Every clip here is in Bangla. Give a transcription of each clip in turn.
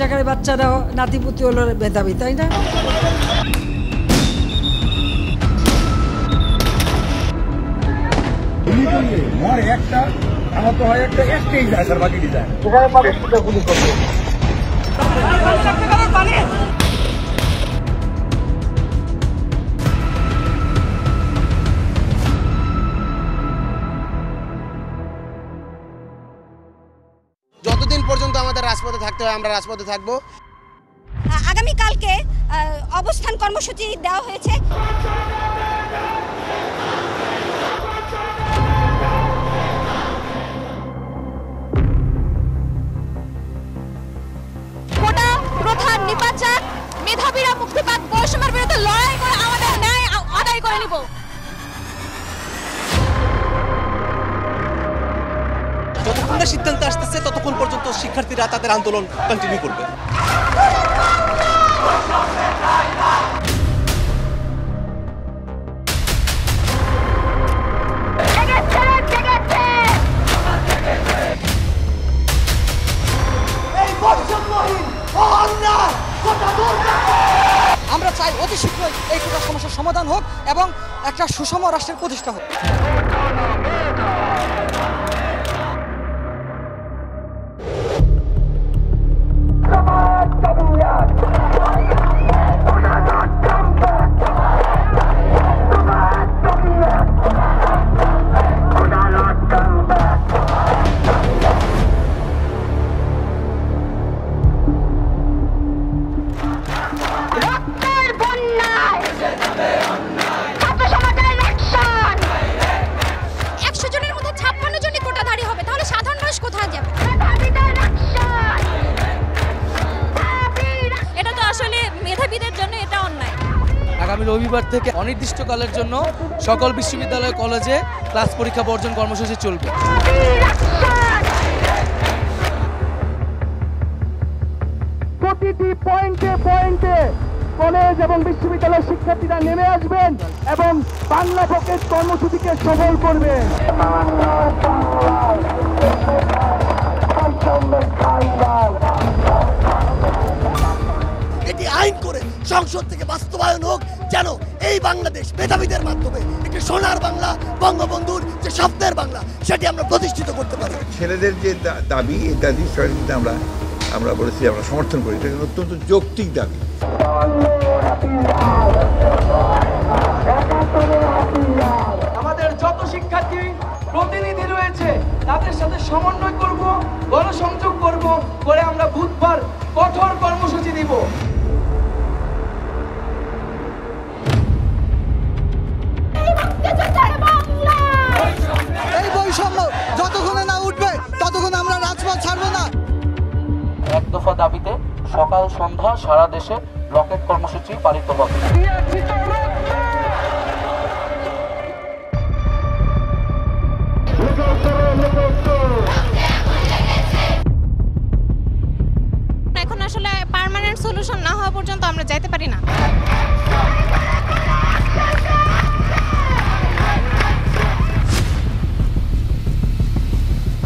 রাজাকারের বাচ্চারাও নাতিপুতি হলো মেধাবী, তাই না? একটা আমার তো হয় একটাই যায় স্যার, বাকি যায় যতদিন পর্যন্ত আমাদের রাজপথে থাকতে হয় আমরা রাজপথে থাকবো। আগামীকালকে অবস্থান কর্মসূচি দেওয়া হয়েছে। কোটা প্রথা নির্বাচন, মেধাবীরা মুক্তি পাক, বৈষম্যের বিরুদ্ধে লড়াই করে আমাদের ন্যায় আদায় করে নিব। যতক্ষণ না সিদ্ধান্ত আসতেছে ততক্ষণ পর্যন্ত শিক্ষার্থীরা তাদের আন্দোলন কন্টিনিউ করবে। আমরা চাই অতি শীঘ্রই এই কোটা সমস্যার সমাধান হোক এবং একটা সুষম রাষ্ট্রের প্রতিষ্ঠা হোক। আগামী রবিবার থেকে অনির্দিষ্টকালের জন্য সকল বিশ্ববিদ্যালয় কলেজে ক্লাস পরীক্ষা বর্জন কর্মসূচি চলবে। প্রতিটি পয়েন্টে পয়েন্টে কলেজ এবং বিশ্ববিদ্যালয়ের শিক্ষার্থীরা নেমে আসবেন এবং বাংলা পকেট কর্মসূচিকে সফল করবেন। এটি আইন করে সংসদ থেকে বাস্তবায়ন হোক, যেন এই বাংলাদেশ মেধাবীদের মাধ্যমে একটি সোনার বাংলা, বঙ্গবন্ধুর যে স্বপ্নের বাংলা, সেটি আমরা প্রতিষ্ঠিত করতে পারি। ছেলেদের যে দাবি, এই দাবি আমরা বলেছি আমরা সমর্থন করি, এটা অত্যন্ত যৌক্তিক দাবি। আমাদের যত শিক্ষার্থী প্রতিনিধি রয়েছে তাদের সাথে সমন্বয় করব, গণসংযোগ করব, করে আমরা বুধবার কঠোর কর্মসূচি দিব। এই বৈষম্য যতক্ষণে না উঠবে ততক্ষণ আমরা রাজপথ ছাড়বো না। এক দফা দাবিতে সকাল সন্ধ্যা সারা দেশে রকেট কর্মসূচি পালিত হবে। এখন আসলে পার্মানেন্ট সলিউশন না হওয়া পর্যন্ত আমরা যাইতে পারি না।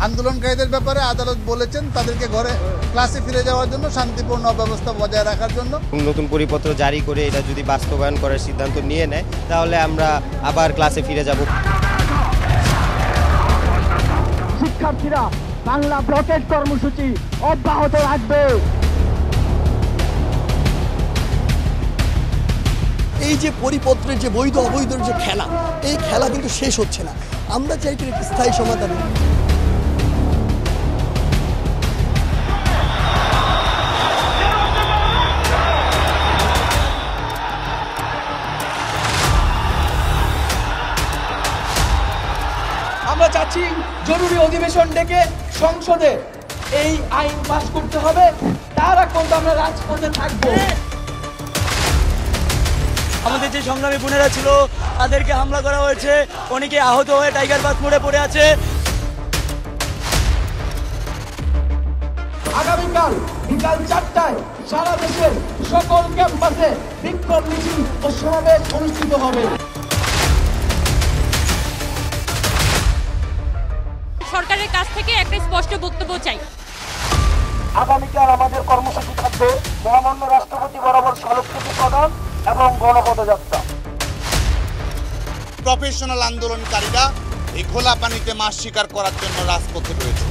আন্দোলনকারীদের ব্যাপারে আদালত বলেছেন তাদেরকে ঘরে ক্লাসে ফিরে যাওয়ার জন্য শান্তিপূর্ণ ব্যবস্থা বজায় রাখার জন্য। নতুন পরিপত্র জারি করে এটা যদি বাস্তবায়ন করার সিদ্ধান্ত নিয়ে নেয় তাহলে আমরা আবার ক্লাসে ফিরে যাব। শিক্ষার্থীরা বাংলা ব্লকেট কর্মসূচি অব্যাহত রাখবে। এই যে পরিপত্রের যে বৈধ অবৈধ যে খেলা, এই খেলা কিন্তু শেষ হচ্ছে না। আমরা চাই একটি স্থায়ী সমাধান। আমরা চাচ্ছি জরুরি অধিবেশন ডেকে সংসদে এই আইন পাস করতে হবে, তার আগ পর্যন্ত আমরা রাজপথে থাকবো। আমাদের যে সংগ্রামী বোনেরা ছিল তাদেরকে হামলা করা হয়েছে, অনেকে আহত হয়ে টাইগার বাস মোড়ে পড়ে আছে। আগামীকাল বিকাল 4টায় সারা দেশের সকল ক্যাম্পাসে বিক্ষোভ মিছিল ও সমাবেশ অনুষ্ঠিত হবে। সরকারের কাছ থেকে একটা স্পষ্ট বক্তব্য চাই। আগামীকাল আমাদের কর্মসূচি থাকবে মহামান্য রাষ্ট্রপতি বরাবর স্মারকলিপি প্রদান এবং গণপদযাত্রা। প্রফেশনাল আন্দোলনকারীরা এই খোলা পানিতে মাছ শিকার করার জন্য রাজপথে রয়েছে।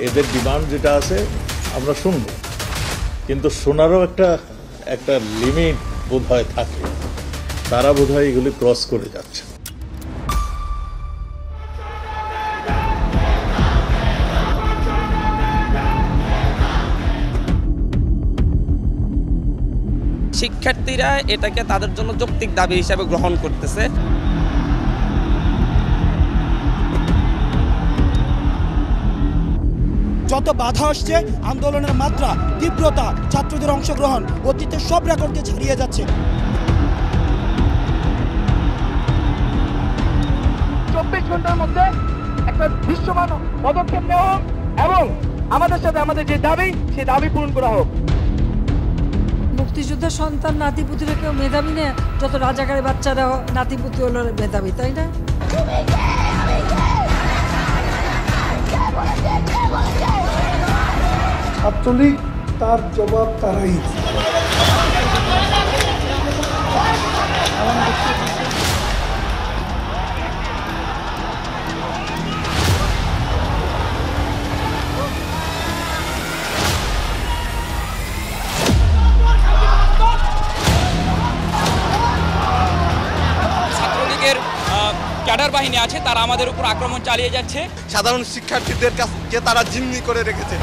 এদের ডিমান্ড যেটা আছে আমরা শুনব, কিন্তু শোনারও একটা লিমিট বোধহয় থাকে, তারা বোধহয় এগুলি ক্রস করে যাচ্ছে। শিক্ষার্থীরা এটাকে তাদের জন্য যৌক্তিক দাবি হিসাবে গ্রহণ করতেছে। যত বাধা আসছে, আন্দোলনের মাত্রা, তীব্রতা, ছাত্রদের অংশগ্রহণ অতীতের সব রেকর্ডকে ছাড়িয়ে যাচ্ছে। 24 ঘন্টার মধ্যে একটা দৃশ্যমান পদক্ষেপ নেওয়া হোক এবং আমাদের সাথে আমাদের যে দাবি সেই দাবি পূরণ করা হোক। মুক্তিযোদ্ধার সন্তান নাতিপুতিরা কেউ মেধাবী নেই, যত রাজাকারের বাচ্চারা নাতিপুতি হলো মেধাবী, তাই না? ছাত্রলীগ তার জবাব তারাই। ছাত্রলীগের ক্যাডার বাহিনী আছে, তারা আমাদের উপর আক্রমণ চালিয়ে যাচ্ছে। সাধারণ শিক্ষার্থীদের কাছে তারা জিম্মি করে রেখেছে।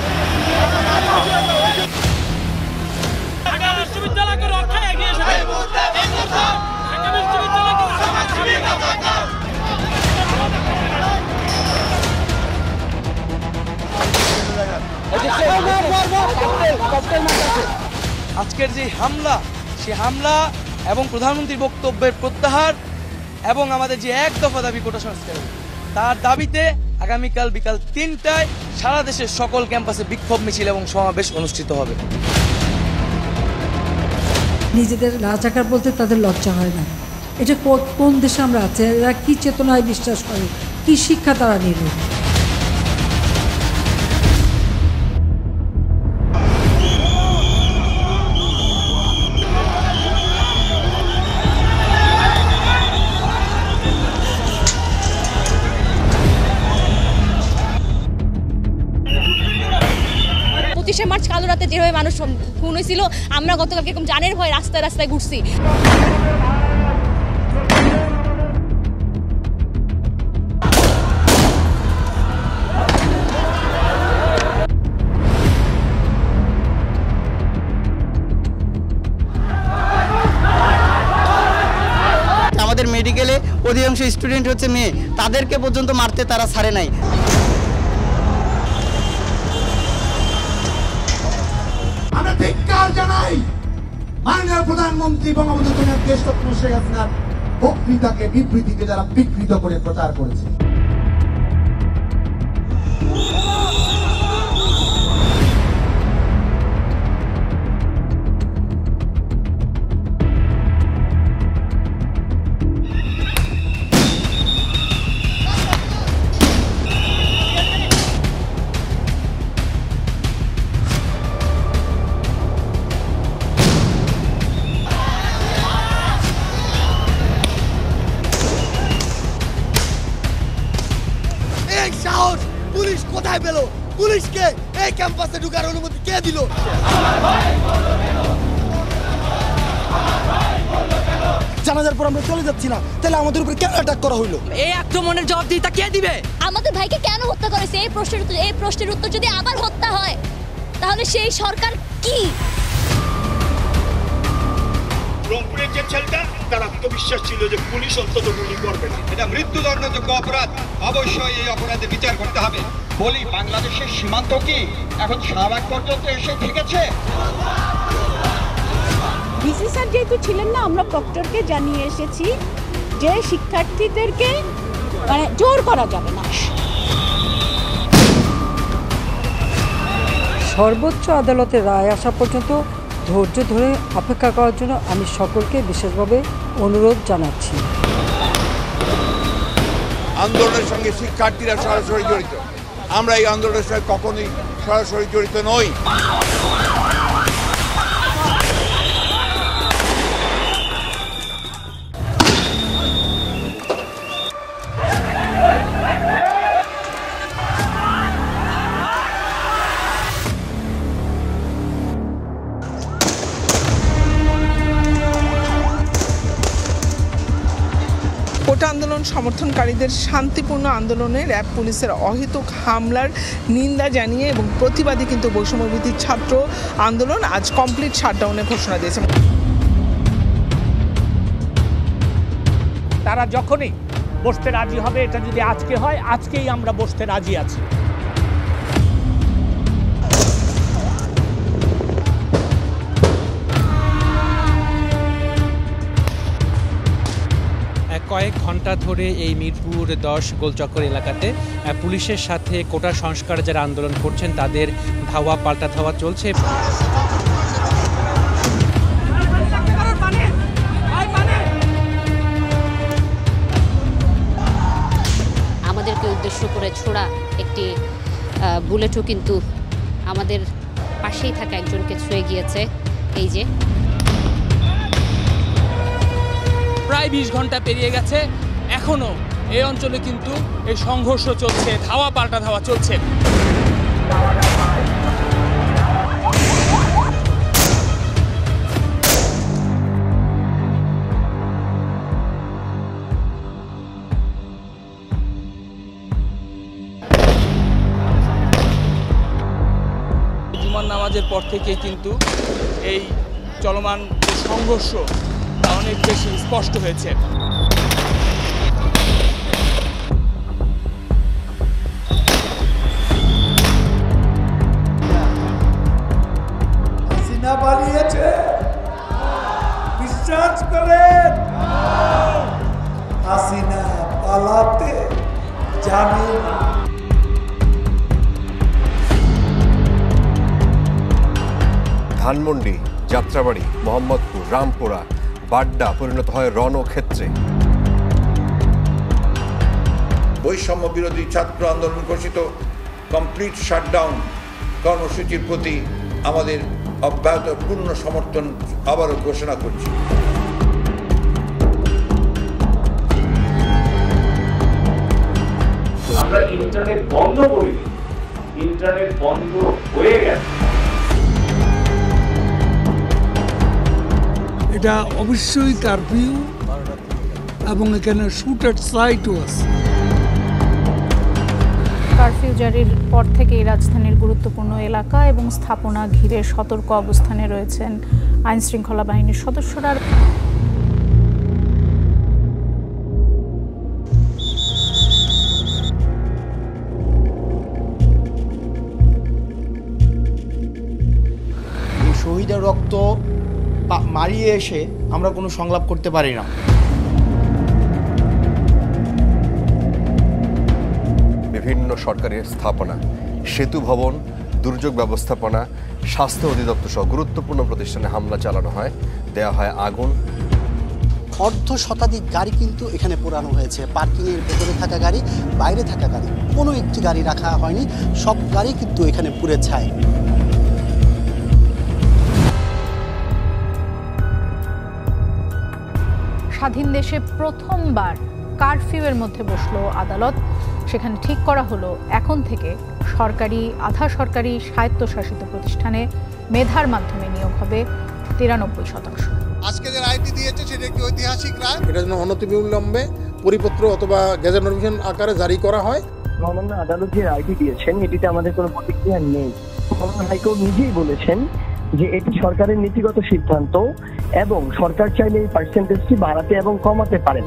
আজকের যে হামলা, সে হামলা এবং প্রধানমন্ত্রীর বক্তব্যের প্রত্যাহার এবং আমাদের যে এক দফা দাবি কোটা সংস্কার, তার দাবিতে আগামীকাল বিকাল 3টায় সারা দেশের সকল ক্যাম্পাসে বিক্ষোভ মিছিল এবং সমাবেশ অনুষ্ঠিত হবে। নিজেদের রাজাকার বলতে তাদের লজ্জা হয় না। এটা কোন দেশে আমরা আছি? এরা কি চেতনায় বিশ্বাস করে, কি শিক্ষা তারা নিল? মার্চ কালো রাতে যেভাবে মানুষ খুন হয়েছিল, আমরা গতকালকে এরকম জানের ভয় রাস্তায় রাস্তায় ঘুরছি। আমাদের মেডিকেলে অধিকাংশ স্টুডেন্ট হচ্ছে মেয়ে, তাদেরকে পর্যন্ত মারতে তারা ছাড়ে নাই। ধিক্কার জানাই মাননীয় প্রধানমন্ত্রী বঙ্গবন্ধু দেশরত্ন শেখ হাসিনার বক্তৃতাকে, বিবৃতিকে যারা বিকৃত করে প্রচার করেছে। সাহস পুলিশ কোথায় পেল? পুলিশকে এই ক্যাম্পাসে ঢোকার অনুমতি কে দিল? জানাজার পর আমরা চলে যাচ্ছি না, তাহলে আমাদের উপরে কেন অ্যাটাক করা হলো? এই আক্রমণের জবাবদিহিতা কে দিবে? আমাদের ভাইকে কেন হত্যা করেছে? এই প্রশ্নের উত্তর যদি আবার হত্যা হয়, তাহলে সেই সরকার কি? রংপুরের যে ছেলেটা, তার আত্মবিশ্বাস ছিল যে পুলিশ অন্তত গুলি করবে না। এটা মৃত্যুদণ্ডযোগ্য অপরাধ, অবশ্যই এই অপরাধে বিচার করতে হবে। বলি, বাংলাদেশের সীমান্ত কি এখন শাহবাগ পর্যন্ত এসে ঠেকেছে? ডিসি স্যার যেহেতু ছিলেন না, আমরা প্রক্টরকে জানিয়ে এসেছি যে শিক্ষার্থীদেরকে জোর করা যাবে না। সর্বোচ্চ আদালতের রায় আসা পর্যন্ত ধৈর্য ধরে অপেক্ষা করার জন্য আমি সকলকে বিশেষভাবে অনুরোধ জানাচ্ছি। আন্দোলনের সঙ্গে শিক্ষার্থীরা সরাসরি জড়িত। আমরা এই আন্দোলনের সঙ্গে কখনোই সরাসরি জড়িত নই। কোটা আন্দোলন সমর্থনকারীদের শান্তিপূর্ণ আন্দোলনে র্যাব পুলিশের অহেতুক হামলার নিন্দা জানিয়ে এবং প্রতিবাদী কিন্তু বৈষম্যবিরোধী ছাত্র আন্দোলন আজ কমপ্লিট শাটডাউনের ঘোষণা দিয়েছে। তারা যখনই বসতে রাজি হবে, এটা যদি আজকে হয়, আজকেই আমরা বসতে রাজি আছি। কয়েক ঘন্টা ধরে এই মিরপুর 10 গোলচক্কর এলাকাতে পুলিশের সাথে কোটা সংস্কার যারা আন্দোলন করছেন তাদের ধাওয়া পাল্টা ধাওয়া চলছে। আমাদেরকে উদ্দেশ্য করে ছোড়া একটি বুলেটও কিন্তু আমাদের পাশেই থাকা একজনকে ছুঁয়ে গিয়েছে। এই যে প্রায় 20 ঘন্টা পেরিয়ে গেছে, এখনো এই অঞ্চলে কিন্তু এই সংঘর্ষ চলছে, ধাওয়া পাল্টা ধাওয়া চলছে। জুমার নামাজের পর থেকেই কিন্তু এই চলমান সংঘর্ষ অনেক বেশি স্পষ্ট হয়েছে। হাসিনা পালিয়েছে, বিশ্বাস করেন? হাসিনা পালাতে জানে না। ধানমন্ডি, যাত্রাবাড়ি, মোহাম্মদপুর, রামপুরা, বাড্ডা পরিণত হয় রণক্ষেত্রে। বৈষম্য বিরোধী ছাত্র আন্দোলন ঘোষিত কমপ্লিট শাটডাউন কর্মসূচির প্রতি আমাদের অব্যাহত পূর্ণ সমর্থন আবারও ঘোষণা করছি। আমরা ইন্টারনেট বন্ধ করি, ইন্টারনেট বন্ধ হয়ে গেছে। এটা অবশ্যই কারফিউ এবং এখানে শুটার সাইটও আছে। কারফিউ জারির পর থেকেই রাজধানীর গুরুত্বপূর্ণ এলাকা এবং স্থাপনা ঘিরে সতর্ক অবস্থানে রয়েছেন আইনশৃঙ্খলা বাহিনীর সদস্যরা। শহীদের রক্ত মারিয়ে এসে আমরা কোনো সংলাপ করতে পারি না। বিভিন্ন সরকারি স্থাপনা, সেতু ভবন, দুর্যোগ ব্যবস্থাপনা, স্বাস্থ্য অধিদপ্তর সহ গুরুত্বপূর্ণ প্রতিষ্ঠানে হামলা চালানো হয়, দেয়া হয় আগুন। অর্ধ শতাধিক গাড়ি কিন্তু এখানে পোড়ানো হয়েছে। পার্কিংয়ের ভেতরে থাকা গাড়ি, বাইরে থাকা গাড়ি, কোনো একটি গাড়ি রাখা হয়নি, সব গাড়ি কিন্তু এখানে পুড়ে ছাই। স্বাধীন দেশে প্রথমবার কারফিউয়ের মধ্যে বসলো আদালত। সেখানে ঠিক করা হলো এখন থেকে সরকারি, আধা সরকারি, স্বায়ত্তশাসিত প্রতিষ্ঠানে মেধার মাধ্যমে নিয়োগ হবে 93%। আজকে যে রায়টি দিয়েছে সেটা একটি ঐতিহাসিক রায়। এটা যেন অনতিবিলম্বে পরিপত্র অথবা গেজেট নোটিফিকেশন আকারে জারি করা হয়। মহামান্য আদালত যে রায়টি দিয়েছেন এটিতে আমাদের কোনো প্রতিক্রিয়া নেই। মহামান্য হাইকোর্ট নিজেই বলেছেন যে এটি সরকারের নীতিগত সিদ্ধান্ত এবং সরকার চাইলে এই পার্সেন্টেজটি বাড়াতে এবং কমাতে পারেন।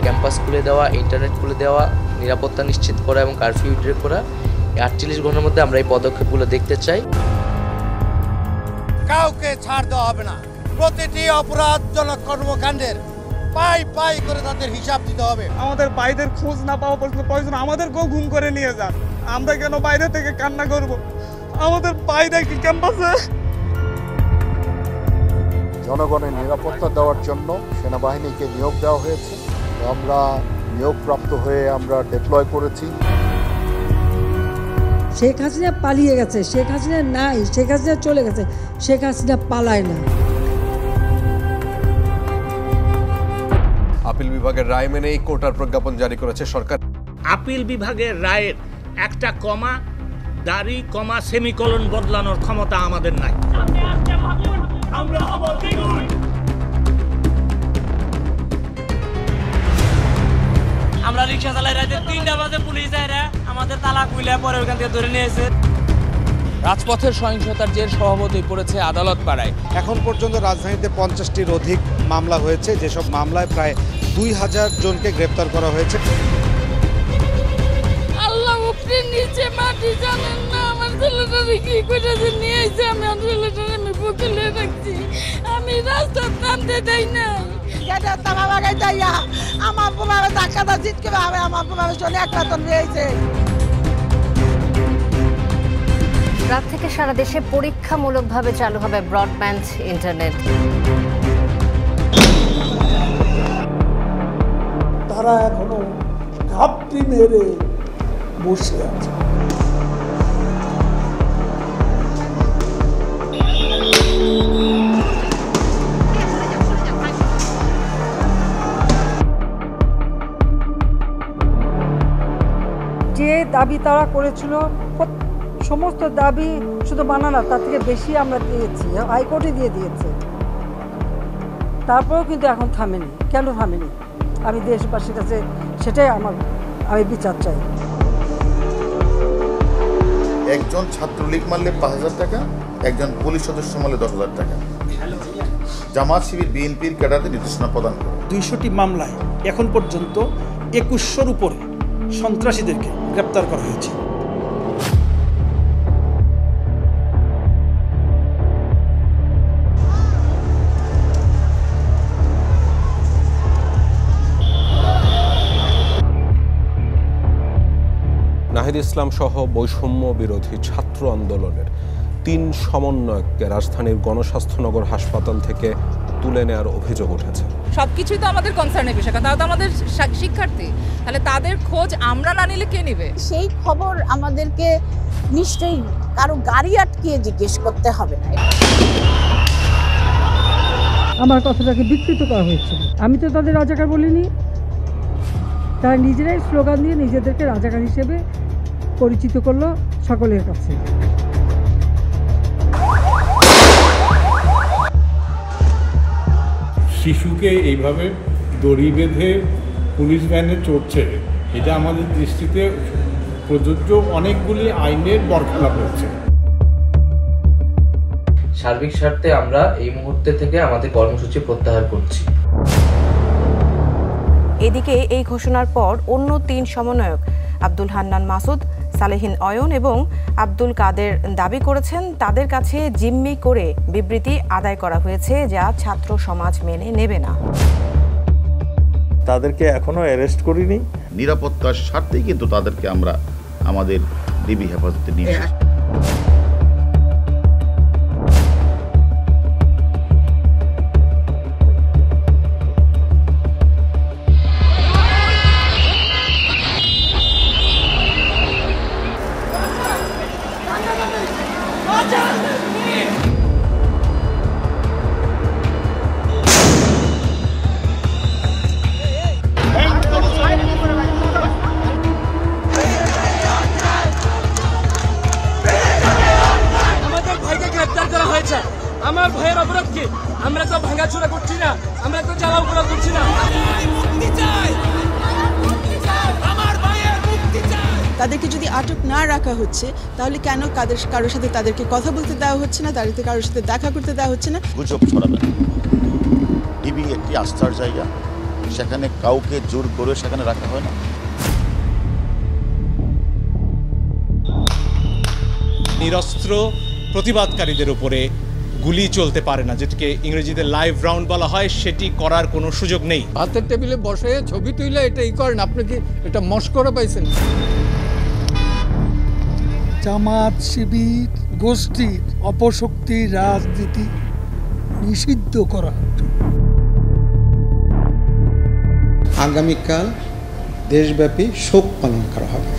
ক্যাম্পাস খুলে দেওয়া, ইন্টারনেট খুলে দেওয়া, নিরাপত্তা নিশ্চিত করা এবং কারফিউ উইথড্র করা, 48 ঘন্টার মধ্যে আমরা এই পদক্ষেপগুলো দেখতে চাই। কাউকে ছাড় দেওয়া হবে না। প্রতিটি অপরাধজনক কর্মকাণ্ডের পাই পাই করে তাদের হিসাব দিতে হবে। আমাদের বাইরের খোঁজ না পাওয়া পর্যন্ত প্রয়োজন আমাদেরকেও গুম করে নিয়ে যান। আমরা কেন বাইরে থেকে কান্না করব? আমাদের বাইরে কি ক্যাম্পাসে জনগণের নিরাপত্তা দেওয়ার জন্য সেনাবাহিনীকে নিয়োগ দেওয়া হয়েছে। আমরা নিয়োগপ্রাপ্ত হয়ে আমরা ডিপ্লয় করেছি। শেখ হাসিনা পালিয়ে গেছে, শেখ হাসিনা নাই, শেখ হাসিনা চলে গেছে, শেখ হাসিনা পালায় না। আপিল বিভাগের রায় মেনেই কোর্টার প্রজ্ঞাপন জারি করেছে সরকার। আপিল বিভাগের রায়ের একটা কমা, দাড়ি, কমা, সেমিকোলন বদলানোর ক্ষমতা আমাদের নাই। আমরা রিক্সা চালাই, রাতে 3টা বাজে পুলিশ আইরা আমাদের তালা খুলে পরে ওখান থেকে ধরে নিয়েছে। রাজপথের সহিংসতার জের স্বভাবতই পড়েছে আদালত পাড়ায়। এখন পর্যন্ত রাজধানীতে 50টির অধিক মামলা হয়েছে, যেসব মামলায় প্রায় 2000 জনকে গ্রেপ্তার করা হয়েছে। আল্লাহ উপরে নিচে মাটি জানেন না, আমার ছেলেটারে কি করে যে নিয়ে আইছে, আমি আমার ছেলেটারে আমি বুকেলে রাখছি, আমি রাস্তা নামতে দেই না। এটা তারা লাগাই যাইয়া আমার পোলারে ধাক্কাটা জিতকে ভাবে আমার পোলারে শোনে একটা তো নিয়েছে। রাত থেকে সারা দেশে পরীক্ষামূলকভাবে চালু হবে ব্রডব্যান্ড ইন্টারনেট। তারা এখনো ঘাপটি মেরে বসে আছে। যে দাবি তারা করেছিল, সমস্ত দাবি শুধু মানা না, তার থেকে বেশি আমরা দিয়েছি, হাইকোর্টে দিয়ে দিয়েছে। তারপরেও কিন্তু এখন থামেনি। কেন থামেনি? আমি দেশবাসীর কাছে সেটাই আমি বিচার চাই। একজন ছাত্রলীগ মারলে 5000 টাকা, একজন পুলিশ সদস্য মারলে 10,000 টাকা। জামাত শিবির বিএনপির ক্যাডারদের নির্দেশনা প্রদান করে 200টি মামলায় এখন পর্যন্ত 2100-র উপরে সন্ত্রাসীদেরকে গ্রেপ্তার করা হয়েছে। নাহিদ ইসলাম সহ বৈষম্য বিরোধী ছাত্র আন্দোলনের 3 সমন্বয়ককে রাজধানীর গণস্বাস্থ্যনগর হাসপাতাল থেকে তুলে নেওয়ার অভিযোগ উঠেছে। সবকিছুই তো আমাদের কনসার্নের বিষয়, তারা তো আমাদের শিক্ষার্থী, তাহলে তাদের খোঁজ আমরা না নিলে কে নেবে? সেই খবর আমাদেরকে নিশ্চয়ই কারো গাড়ি আটকিয়ে জিজ্ঞেস করতে হবে না। আমার কথাটাকে বিকৃত করা হয়েছিল। আমি তো তাদের রাজাকার বলিনি। তারা নিজেরাই স্লোগান দিয়ে নিজেদেরকে রাজাকার হিসেবে পরিচিত করলো সকলের কাছে। শিশুকে এইভাবে দড়ি বেঁধে পুলিশ ভ্যানে চড়ছে, এটা আমাদের দৃষ্টিতে প্রযোজ্য অনেকগুলি আইনের বরখেলাপ হচ্ছে। সার্বিক স্বার্থে আমরা এই মুহূর্তে থেকে আমাদের কর্মসূচি প্রত্যাহার করছি। এদিকে এই ঘোষণার পর অন্য 3 সমন্বয়ক আব্দুল হান্নান মাসুদ, সালেহিন অয়ন এবং আব্দুল কাদের দাবি করেছেন তাদের কাছে জিম্মি করে বিবৃতি আদায় করা হয়েছে, যা ছাত্র সমাজ মেনে নেবে না। তাদেরকে এখনো অ্যারেস্ট করিনি। নিরাপত্তার স্বার্থেই কিন্তু তাদেরকে আমরা আমাদের ডিবি হেফাজতে নিয়ে আমার ভাইয়ের অপরাধ কি? আমরা তো ভাঙাচোরা করছি না, আমরা তো জ্বালাও করা করছি না। তাদেরকে যদি আটক না রাখা হচ্ছে, তাহলে কেন কারোর সাথে তাদেরকে কথা বলতে দেওয়া হচ্ছে না, তাদেরকে কারোর সাথে দেখা করতে দেওয়া হচ্ছে না? গুজব ছড়াবে। ডিবি একটি আস্থার জায়গা, সেখানে কাউকে জোর করে সেখানে রাখা হয় না। নিরস্ত্র প্রতিবাদকারীদের উপরে গুলি চলতে পারে না, যেটাকে ইংরেজিতে লাইভ রাউন্ড বলা হয়, সেটি করার কোনো সুযোগ নেই। হাতের টেবিলে বসে ছবি তুলে এটা করেন, আপনি কি এটা মস্করা পাইছেন? জামাত শিবির গোষ্ঠীর অপশক্তি রাজনীতি নিষিদ্ধ করা। আগামীকাল দেশব্যাপী শোক পালন করা হবে।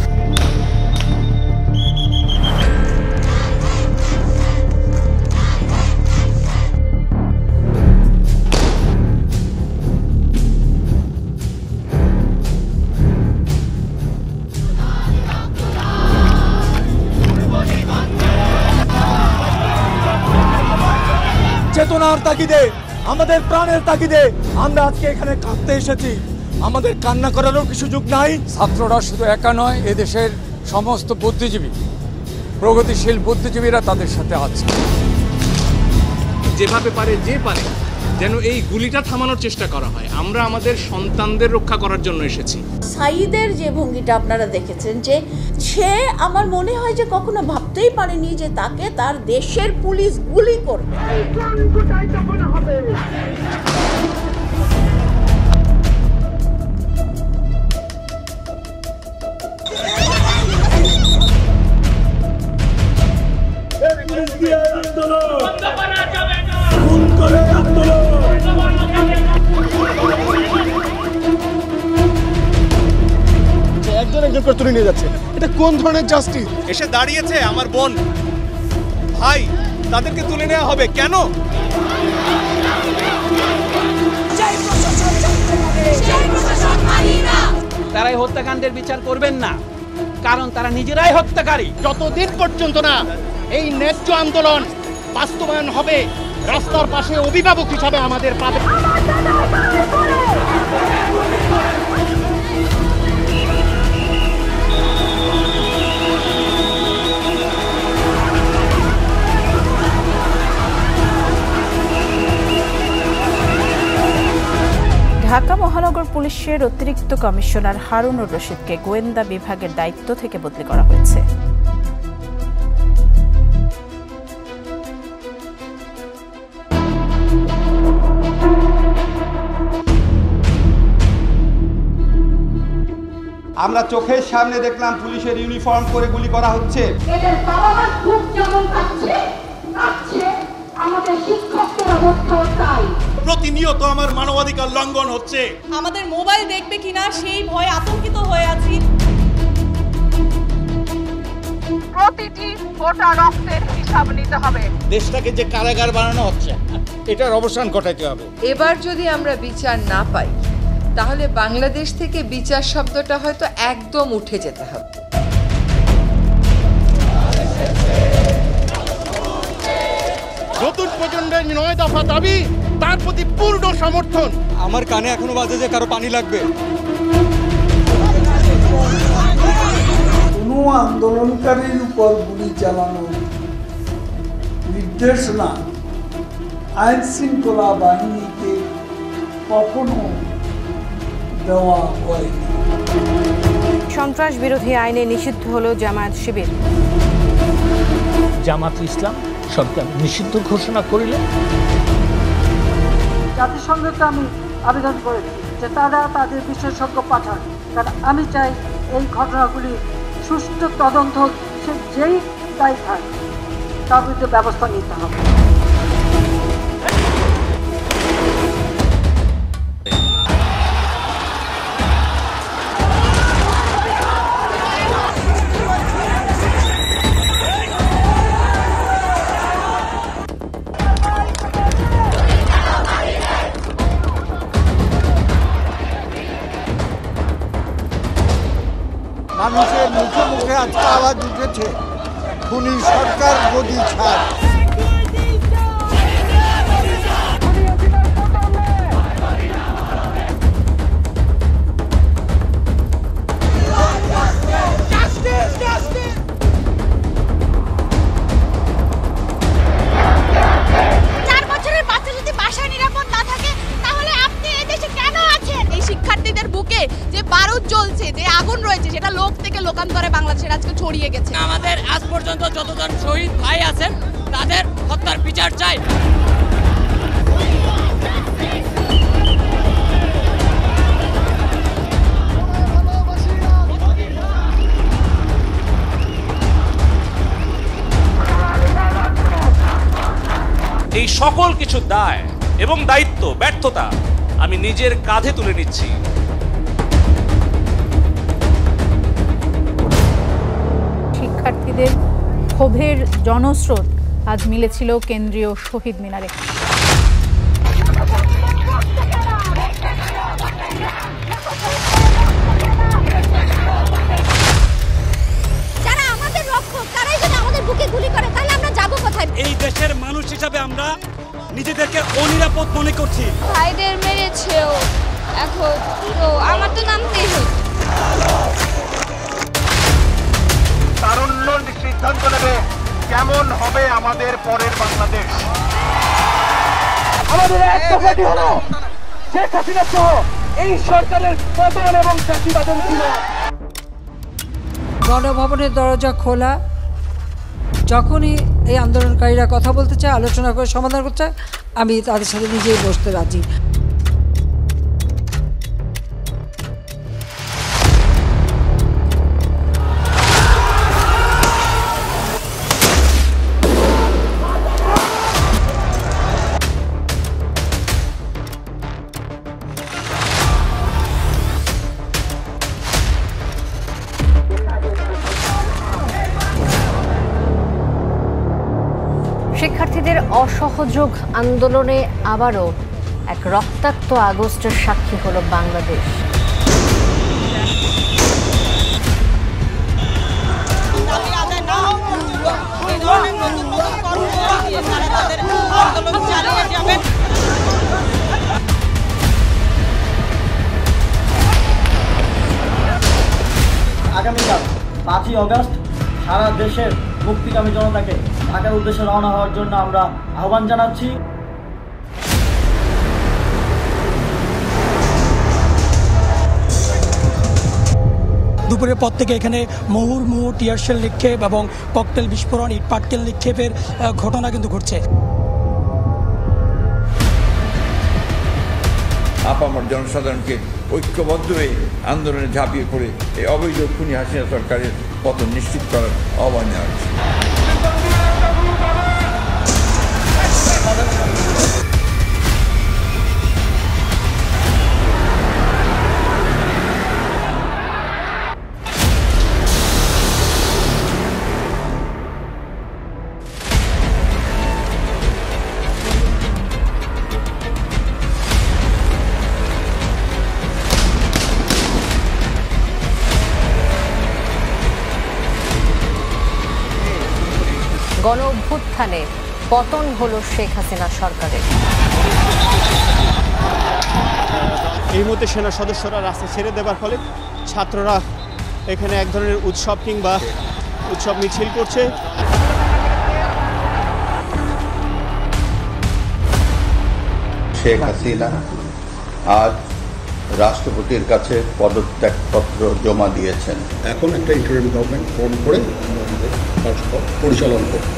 চেতনার তাগিদে, আমাদের প্রাণের তাগিদে আমরা আজকে এখানে কাঁদতে এসেছি। আমাদের কান্না করারও কি সুযোগ নাই? ছাত্ররা শুধু একা নয়, এদেশের সমস্ত বুদ্ধিজীবী, প্রগতিশীল বুদ্ধিজীবীরা তাদের সাথে আছে। যেভাবে পারে যে পারে যেন এই গুলিটা থামানোর চেষ্টা করা হয়। আমরা আমাদের সন্তানদের রক্ষা করার জন্য এসেছি। সাঈদের যে ভঙ্গিটা আপনারা দেখেছেন, যে সে আমার মনে হয় যে কখনো ভাবতেই পারেনি যে তাকে তার দেশের পুলিশ গুলি করবে। একজন করে তুলে নিয়ে যাচ্ছে, এটা কোন ধরনের জাস্টিস? এসে দাঁড়িয়েছে আমার বোন ভাই, তাদেরকে তুলে নেওয়া হবে কেন? তারা এই হত্যাকাণ্ডের বিচার করবেন না, কারণ তারা নিজেরাই হত্যাকারী। যতদিন পর্যন্ত না এই ন্যায্য আন্দোলন বাস্তবায়ন হবে, রাস্তার পাশে অভিভাবক হিসাবে আমাদের পাবে। ঢাকা মহানগর পুলিশের অতিরিক্ত কমিশনার হারুনুর রশিদকে গোয়েন্দা বিভাগের দায়িত্ব থেকে বদলি করা হয়েছে। আমরা চোখের সামনে দেখলাম পুলিশের ইউনিফর্ম পরে গুলি করা হচ্ছে। এদের বাবা খুব যেমন কাচ্ছে, আমাদের শিক্ষকদের অবস্থাও তাই। প্রতিনিয়ত আমার মানবাধিকার লঙ্ঘন হচ্ছে। আমাদের মোবাইল দেখবে কিনা সেই ভয়ে আতঙ্কিত হয়ে আছি। প্রতিটি ফোঁটা রক্তের হিসাব নিতে হবে। দেশটাকে যে কারাগার বানানো হচ্ছে, এটার অবসান ঘটাতে হবে। এবার যদি আমরা বিচার না পাই, তাহলে বাংলাদেশ থেকে বিচার শব্দটা হয়তো একদম উঠে যেতে হবে। নতুন প্রজন্মের 9 দফা দাবি, তার প্রতি পূর্ণ সমর্থন। আমার কানে এখনো বাজে যে কারো পানি লাগবে। কোনো আন্দোলনকারীর উপর গুলি চালানোর নির্দেশনা আইন শৃঙ্খলা বাহিনীকে কখনো দেওয়া হয়নি। সন্ত্রাস বিরোধী আইনে নিষিদ্ধ হলো জামায়াত শিবির। জামাত ইসলাম সরকার নিষিদ্ধ ঘোষণা করিল। জাতিসংঘকে আমি আবেদন করেছি যে তারা তাদের বিশেষজ্ঞ পাঠান, কারণ আমি চাই এই ঘটনাগুলি সুষ্ঠু তদন্ত, সে যেই দায়ী থাকে তার বিরুদ্ধে ব্যবস্থা নিতে হবে। মানুষের মুখে মুখে আজকে আওয়াজ উঠেছে, খুনি সরকার গদি ছাড়। লোকান্তরে বাংলাদেশের আজকে ছড়িয়ে গেছে। আমাদের আজ পর্যন্ত যতজন শহীদ ভাই আছেন তাদের হত্যার বিচার চাই। এই সকল কিছু দায় এবং দায়িত্ব, ব্যর্থতা আমি নিজের কাঁধে তুলে নিচ্ছি। শিক্ষার্থীদের ক্ষোভের জনস্রোত আজ মিলেছিল কেন্দ্রীয় শহীদ মিনারে। যারা আমাদের রক্ষক, তারাই যদি আমাদের বুকে গুলি করে, তাহলে আমরা যাব কোথায়? এই দেশের মানুষ হিসাবে আমরা নিজেদেরকে অনিরাপদ মনে করছি। ভাইদের মেরেছেও, এখন তো আমার তো নামতেই হবে। তারুণ্য সিদ্ধান্ত নেবে কেমন হবে আমাদের পরের বাংলাদেশ। আমাদের একটা দাবি হলো শেখ হাসিনা সহ এই সরকারের পতন এবং চাষিবাদের ছিল। গণভবনের দরজা খোলা, যখনই এই আন্দোলনকারীরা কথা বলতে চায়, আলোচনা করে সমাধান করতে চায়, আমি তাদের সাথে নিজেই বসতে রাজি। শিক্ষার্থীদের অসহযোগ আন্দোলনে আবারও এক রক্তাক্ত আগস্টের সাক্ষী হলো বাংলাদেশ। আগামীকাল 5ই অগস্ট সারা দেশের মুক্তিকামী জনতাকে ঢাকার উদ্দেশ্যে রওনা হওয়ার জন্য আমরা আহ্বান জানাচ্ছি। দুপুরের পর থেকে এখানে মুহুর্মুহু টিয়ারশেল নিক্ষেপ এবং ককটেল বিস্ফোরণ, ইট পাটকেল নিক্ষেপের ঘটনা কিন্তু ঘটছে। আপামর জনসাধারণকে ঐক্যবদ্ধ হয়ে আন্দোলনে ঝাঁপিয়ে পড়ে এই অবৈধ খুনি হাসিনা সরকারের পতন নিশ্চিত করার আহ্বান জানাচ্ছি। গণ অভ্যুত্থানে পতন হলো শেখ হাসিনা সরকারের। এই মুহূর্তে সেনা সদস্যরা রাস্তা ছেড়ে দেওয়ার ফলে ছাত্ররা এখানে এক ধরনের উৎসব কিংবা উৎসব মিছিল করছে। শেখ হাসিনা আজ রাষ্ট্রপতির কাছে পদত্যাগপত্র জমা দিয়েছেন। এখন একটা ইন্টারিম গভর্নমেন্ট ফর্ম করে পরিচালনা করবে।